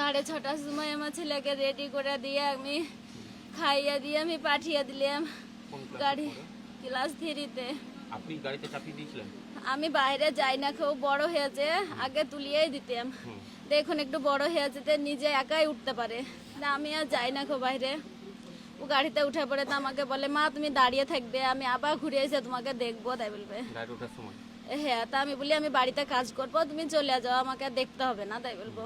6:30টার সময় আমার ছেলেকে রেডি করে দিয়ে আমি খাইয়ে দিয়ে আমি পাঠিয়ে দিলাম কোন গাড়ি ক্লাসে পড়ে? ক্লাস 3-তে। আপনি গাড়িতে চাপিয়ে দিয়েছিলেন? আমি বাইরে যাই না, খুব বড় হয়েছে, আগে তুলিয়েই দিতাম। দেখুন একটু বড় হয়েছে তো নিজে একাই উঠতে পারে না, আমি আর যাই না খুব বাইরে। ও গাড়িতে উঠে পড়ে তো আমাকে বলে, মা তুমি দাঁড়িয়ে থাকবে, আমি আবার ঘুরে এসে তোমাকে দেখবো, তাই বলবে। গাড়ি ওঠার সময় হ্যাঁ, তা আমি বলি আমি বাড়িতে কাজ করবো, তুমি চলে যাও, আমাকে আর দেখতে হবে না, তাই বলবো।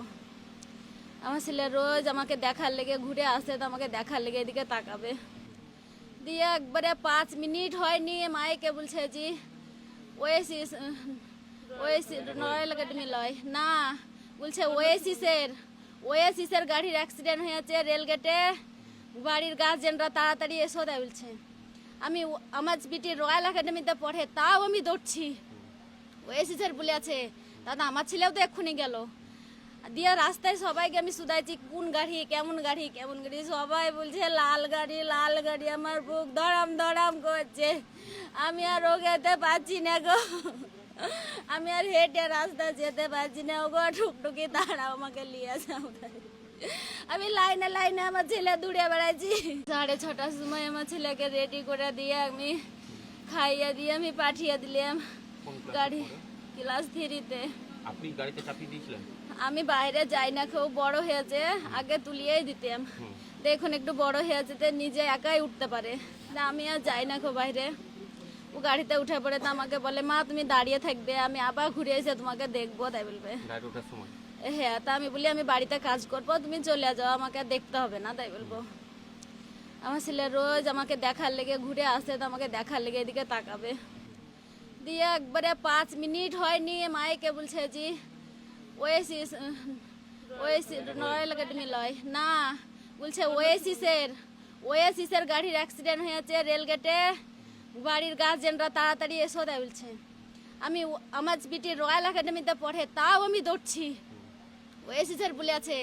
আমার ছেলে রোজ আমাকে দেখার লেগে ঘুরে আসে, তো আমাকে দেখার লেগে এদিকে তাকাবে। দিয়ে একবারে 5 মিনিট হয়নি, মাইকে বলছে জি ওয়েসিস রয়্যাল একাডেমি লয় না, বলছে ওয়েসিসের গাড়ির অ্যাক্সিডেন্ট হয়েছে রেলগেটে, বাড়ির গার্জেনরা তাড়াতাড়ি এসো, তাই বলছে। আমি আমার বিটি রয়্যাল একাডেমিতে পড়ে, তাও আমি দৌড়ছি, ওয়েসিসের বলে আছে। দাদা আমার ছেলেও তো এক্ষুনি গেল। দিয়ে রাস্তায় সবাইকে আমি শুধাইছি কোন গাড়ি কেমন গাড়ি কেমন গাড়ি, সবাই বলছে লাল গাড়ি লাল গাড়ি। আমার বুক ধড়াম ধড়াম করছে, আমি আর ওগেতে পারছি না গো, আমি আর হেঁটে রাস্তা যেতে পারছি না, ওগো টুকটুকি দাঁড়াও, আমাকে নিয়ে যাও। আমি লাইনে লাইনে আমার ছেলে দৌড়ে বেড়াইছি। 6:30টার সময় আমার ছেলেকে রেডি করে দিয়ে আমি খাইয়ে দিয়ে আমি পাঠিয়ে দিলাম কোন ক্লাসে গাড়ি পড়ে? ক্লাস 3-তে। আপনি গাড়িতে চাপিয়ে দিয়েছিলেন? আমি বাইরে যাই না, খুব বড় হয়েছে, আগে তুলিয়েই দিতাম। দেখুন একটু বড় হয়েছে তো নিজে একাই উঠতে পারে না, আমি আর যাই না খুব বাইরে। ও গাড়িতে উঠে পড়ে তো আমাকে বলে, মা তুমি দাঁড়িয়ে থাকবে, আমি আবার ঘুরে এসে তোমাকে দেখবো, তাই বলবে। গাড়ি ওঠার সময় হ্যাঁ, তা আমি বলি আমি বাড়িতে কাজ করবো, তুমি চলে যাও, আমাকে আর দেখতে হবে না, তাই বলবো। আমার ছেলে রোজ আমাকে দেখার লেগে ঘুরে আসে, তো আমাকে দেখার লেগে এদিকে তাকাবে। দিয়ে একবারে 5 মিনিট হয়নি, মাইকে বলছে জি ওয়েসিস রয়্যাল একাডেমি লয় না, বলছে ওয়েসিসের গাড়ির অ্যাক্সিডেন্ট হয়েছে রেলগেটে, বাড়ির গার্জেনরা তাড়াতাড়ি এসো, তাই বলছে। আমি আমার বিটি রয়্যাল একাডেমিতে পড়ে, তাও আমি দৌড়ছি, ওয়েসিসের বলে আছে।